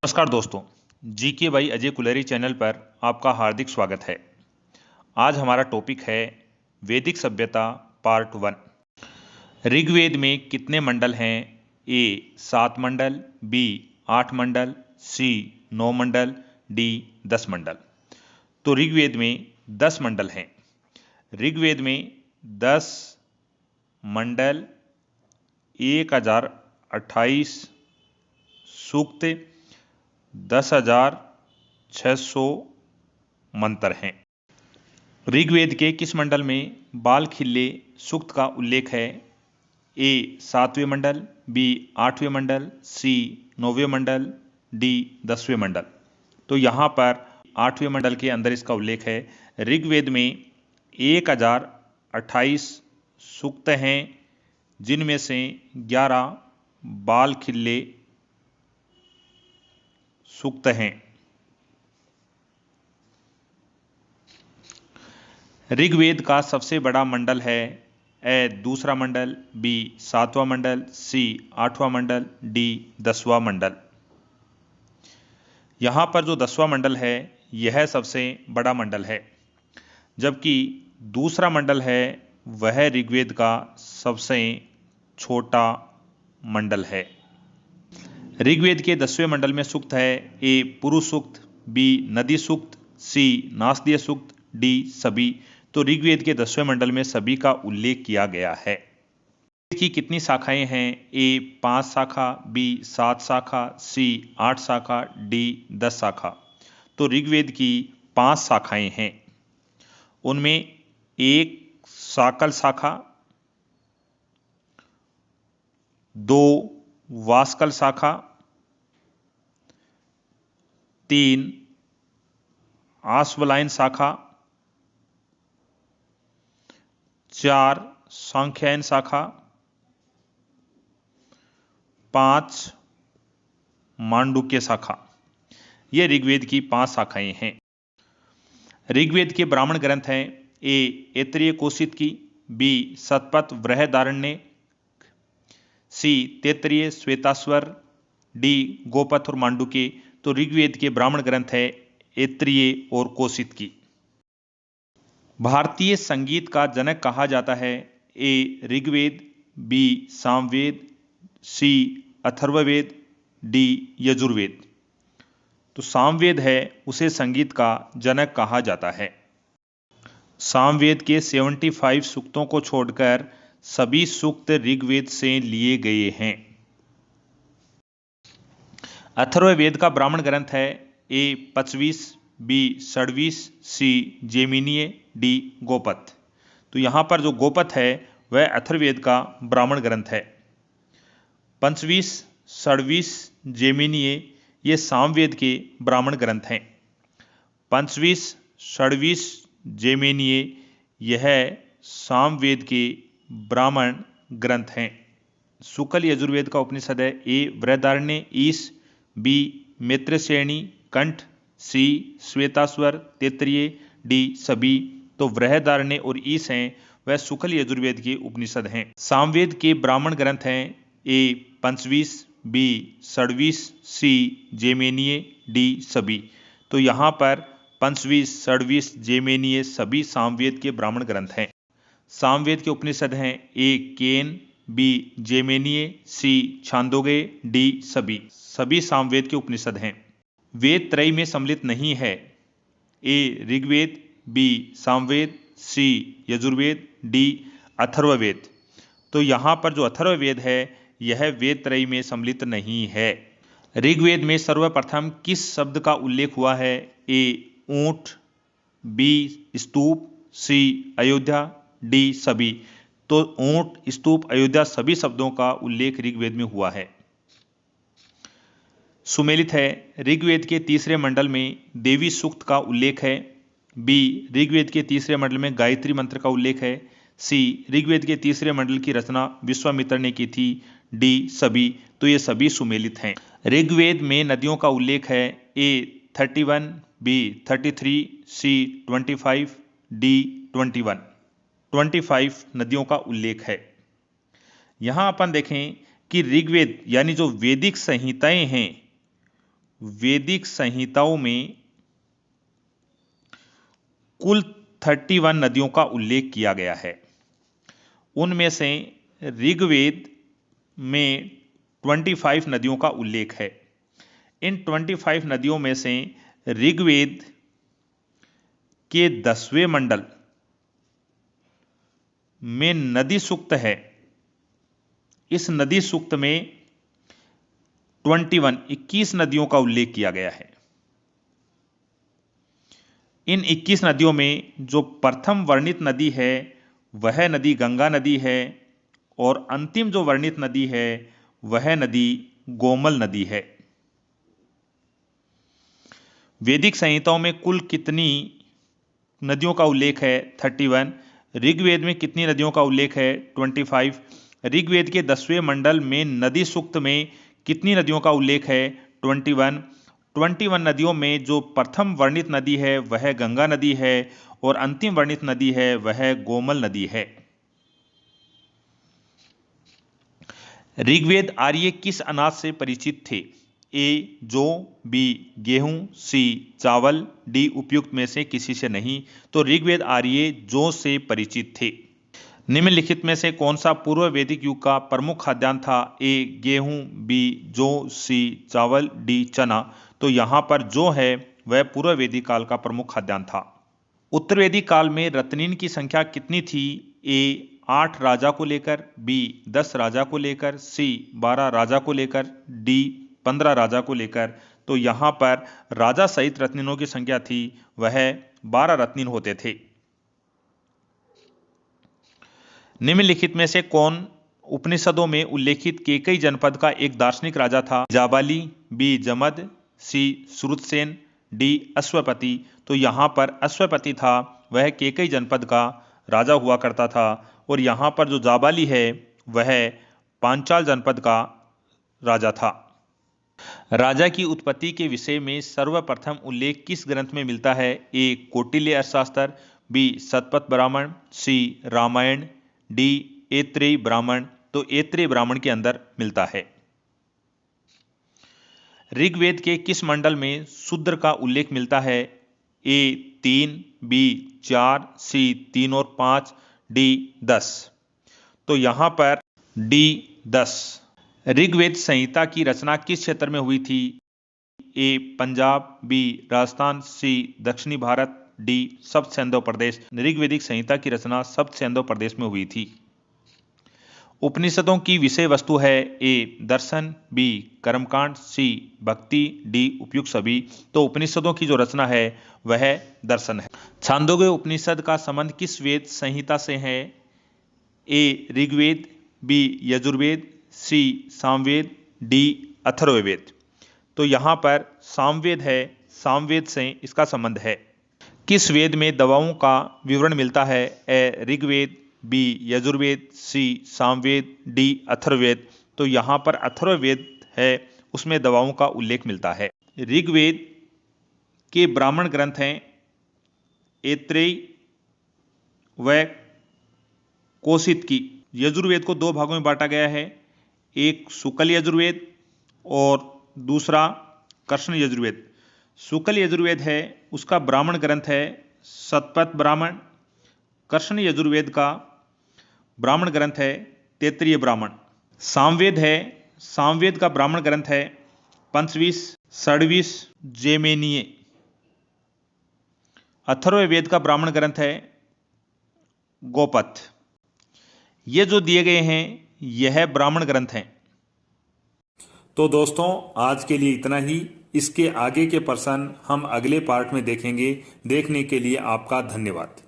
नमस्कार दोस्तों, GK by Ajay कुलरी channel पर आपका हार्दिक स्वागत है। आज हमारा टॉपिक है वैदिक सभ्यता पार्ट 1। ऋग्वेद में कितने मंडल हैं? ए 7 मंडल, बी 8 मंडल, सी 9 मंडल, डी 10 मंडल। तो ऋग्वेद में 10 मंडल हैं। ऋग्वेद में 10 मंडल, 1028 सूक्त, 10,600 मंत्र हैं। ऋग्वेद के किस मंडल में बाल खिल्ले सूक्त का उल्लेख है? ए 7वें मंडल, बी 8वें मंडल, सी 9वें मंडल, डी 10वें मंडल। तो यहाँ पर 8वें मंडल के अंदर इसका उल्लेख है। ऋग्वेद में 1028 सूक्त हैं, जिनमें से 11 बाल खिल्ले सूक्त हैं। ऋग्वेद का सबसे बड़ा मंडल है ए 2वां मंडल, बी 7वां मंडल, सी 8वां मंडल, डी 10वां मंडल। यहाँ पर जो 10वां मंडल है यह सबसे बड़ा मंडल है, जबकि दूसरा मंडल है वह ऋग्वेद का सबसे छोटा मंडल है। ऋग्वेद के 10वें मंडल में सूक्त है ए पुरुष सूक्त, बी नदी सूक्त, सी नासदीय सूक्त, डी सभी। तो ऋग्वेद के 10वें मंडल में सभी का उल्लेख किया गया है। ऋग्वेद की कितनी शाखाएं हैं? ए 5 शाखा, बी 7 शाखा, सी 8 शाखा, डी 10 शाखा। तो ऋग्वेद की 5 शाखाएं हैं। उनमें एक शाकल शाखा, 2 वास्कल शाखा, 3 आश्वलायन शाखा, 4 सांख्यायन शाखा, 5 मांडुक्य शाखा। ये ऋग्वेद की 5 शाखाएं हैं। ऋग्वेद के ब्राह्मण ग्रंथ हैं ए ऐत्रेय कौशिकी, बी शतपथ बृहदारण्यक, सी तैत्तिरीय श्वेताश्वर, डी गोपथ और मांडुक्य। तो ऋग्वेद के ब्राह्मण ग्रंथ है ऐत्रेय और कौशिकी। भारतीय संगीत का जनक कहा जाता है ए ऋग्वेद, बी सामवेद, सी अथर्ववेद, डी यजुर्वेद। तो सामवेद है उसे संगीत का जनक कहा जाता है। सामवेद के 75 सूक्तों को छोड़कर सभी सूक्त ऋग्वेद से लिए गए हैं। अथर्ववेद का ब्राह्मण ग्रंथ है ए 25, बी षड्वीस, सी जेमिनीय, डी गोपथ। तो यहाँ पर जो गोपथ है वह अथर्ववेद का ब्राह्मण ग्रंथ है। 25, षड्वीस, जेमिनीय ये सामवेद के ब्राह्मण ग्रंथ हैं। 25, षड्वीस, जेमिनीय यह सामवेद के ब्राह्मण ग्रंथ हैं। शुक्ल यजुर्वेद का उपनिषद है ए बृहदारण्य ईश, बी मैत्रेयनी कंठ, सी श्वेताश्वर, तैत्तिरीय, डी सभी। तो बृहदारण्य और ईश हैं वह शुक्ल यजुर्वेद के उपनिषद हैं। सामवेद के ब्राह्मण ग्रंथ हैं ए 25, बी षड्वीस, सी जेमिनीय, डी सभी। तो यहाँ पर 25, षड्वीस, जेमिनीय सभी सामवेद के ब्राह्मण ग्रंथ हैं। सामवेद के उपनिषद हैं ए केन, बी जेमिनीय, सी छांदोग्य, डी सभी सामवेद के उपनिषद हैं। वेद त्रय में सम्मिलित नहीं है ए ऋग्वेद, बी सामवेद, सी यजुर्वेद, डी अथर्ववेद। तो यहाँ पर जो अथर्ववेद है यह वेद त्रय में सम्मिलित नहीं है। ऋग्वेद में सर्वप्रथम किस शब्द का उल्लेख हुआ है? ए ऊंट, बी स्तूप, सी अयोध्या, डी सभी। तो ऊंट, स्तूप, अयोध्या सभी शब्दों का उल्लेख ऋग्वेद में हुआ है। सुमेलित है ऋग्वेद के 3रे मंडल में देवी सूक्त का उल्लेख है, बी ऋग्वेद के 3रे मंडल में गायत्री मंत्र का उल्लेख है, सी ऋग्वेद के 3रे मंडल की रचना विश्वामित्र ने की थी, डी सभी। तो ये सभी सुमेलित हैं। ऋग्वेद में नदियों का उल्लेख है ए 31, बी 33, सी 25, डी 21। 25 नदियों का उल्लेख है। यहाँ अपन देखें कि ऋग्वेद यानी जो वैदिक संहिताएं हैं वैदिक संहिताओं में कुल 31 नदियों का उल्लेख किया गया है। उनमें से ऋग्वेद में 25 नदियों का उल्लेख है। इन 25 नदियों में से ऋग्वेद के 10वें मंडल में नदी सूक्त है। इस नदी सूक्त में 21 नदियों का उल्लेख किया गया है। इन 21 नदियों में जो प्रथम वर्णित नदी है वह नदी गंगा नदी है, और अंतिम जो वर्णित नदी है वह नदी गोमल नदी है। वैदिक संहिताओं में कुल कितनी नदियों का उल्लेख है? 31। ऋग्वेद में कितनी नदियों का उल्लेख है? 25। ऋग्वेद के 10वें मंडल में नदी सूक्त में कितनी नदियों का उल्लेख है? 21। 21 नदियों में जो प्रथम वर्णित नदी है वह गंगा नदी है, और अंतिम वर्णित नदी है वह गोमल नदी है। ऋग्वेद आर्य किस अनाज से परिचित थे? ए जौ, बी गेहूं, सी चावल, डी उपयुक्त में से किसी से नहीं। तो ऋग्वेद आर्य जौ से परिचित थे। निम्नलिखित में से कौन सा पूर्व वैदिक युग का प्रमुख खाद्यान्न था? ए गेहूं, बी जौ, सी चावल, डी चना। तो यहां पर जो है वह पूर्व वैदिक काल का प्रमुख खाद्यान्न था। उत्तर वैदिक काल में रत्नीन की संख्या कितनी थी? ए 8 राजा को लेकर, बी 10 राजा को लेकर, सी 12 राजा को लेकर, डी 15 राजा को लेकर। तो यहां पर राजा सहित रत्नीनों की संख्या थी वह 12 रत्नीन होते थे। निम्नलिखित में से कौन उपनिषदों में उल्लेखित केकई जनपद का एक दार्शनिक राजा था? जाबाली, बी जमद, सी श्रुतसेन, डी अश्वपति। तो यहां पर अश्वपति था वह केकई जनपद का राजा हुआ करता था, और यहां पर जो जाबाली है वह पांचाल जनपद का राजा था। राजा की उत्पत्ति के विषय में सर्वप्रथम उल्लेख किस ग्रंथ में मिलता है? ए कौटिल्य अर्थशास्त्र, बी शतपथ ब्राह्मण, सी रामायण, डी ऐत्रेयी ब्राह्मण। तो ऐत्रेयी ब्राह्मण के अंदर मिलता है। ऋग्वेद के किस मंडल में शूद्र का उल्लेख मिलता है? ए 3, बी 4, सी 3 और 5, डी 10। तो यहां पर डी 10। ऋग्वेद संहिता की रचना किस क्षेत्र में हुई थी? ए पंजाब, बी राजस्थान, सी दक्षिणी भारत, डी सप्त सिंधु प्रदेश। ऋग्वेदिक संहिता की रचना सप्त सिंधु प्रदेश में हुई थी। उपनिषदों की विषय वस्तु है? ए दर्शन, बी कर्मकांड, सी भक्ति, डी उपयुक्त सभी। तो उपनिषदों की जो रचना है वह दर्शन है। छांदोग्य उपनिषद का संबंध किस वेद संहिता से है? ए ऋग्वेद, बी यजुर्वेद, सी सामवेद, डी अथर्ववेद। तो यहां पर सामवेद है, सामवेद से इसका संबंध है। किस वेद में दवाओं का विवरण मिलता है? ए ऋग्वेद, बी यजुर्वेद, सी सामवेद, डी अथर्ववेद। तो यहां पर अथर्ववेद है उसमें दवाओं का उल्लेख मिलता है। ऋग्वेद के ब्राह्मण ग्रंथ हैं ऐत्रेयी व कौशितकी। यजुर्वेद को 2 भागों में बांटा गया है, एक शुक्ल यजुर्वेद और दूसरा कृष्ण यजुर्वेद। शुक्ल यजुर्वेद है उसका ब्राह्मण ग्रंथ है शतपथ ब्राह्मण। कृष्ण यजुर्वेद का ब्राह्मण ग्रंथ है तैत्तिरीय ब्राह्मण। सामवेद है, सामवेद का ब्राह्मण ग्रंथ है पंचवीस, षड्वीस, जैमिनीय। अथर्ववेद का ब्राह्मण ग्रंथ है गोपथ। ये जो दिए गए हैं यह ब्राह्मण ग्रंथ हैं। तो दोस्तों आज के लिए इतना ही। इसके आगे के प्रश्न हम अगले पार्ट में देखेंगे। देखने के लिए आपका धन्यवाद।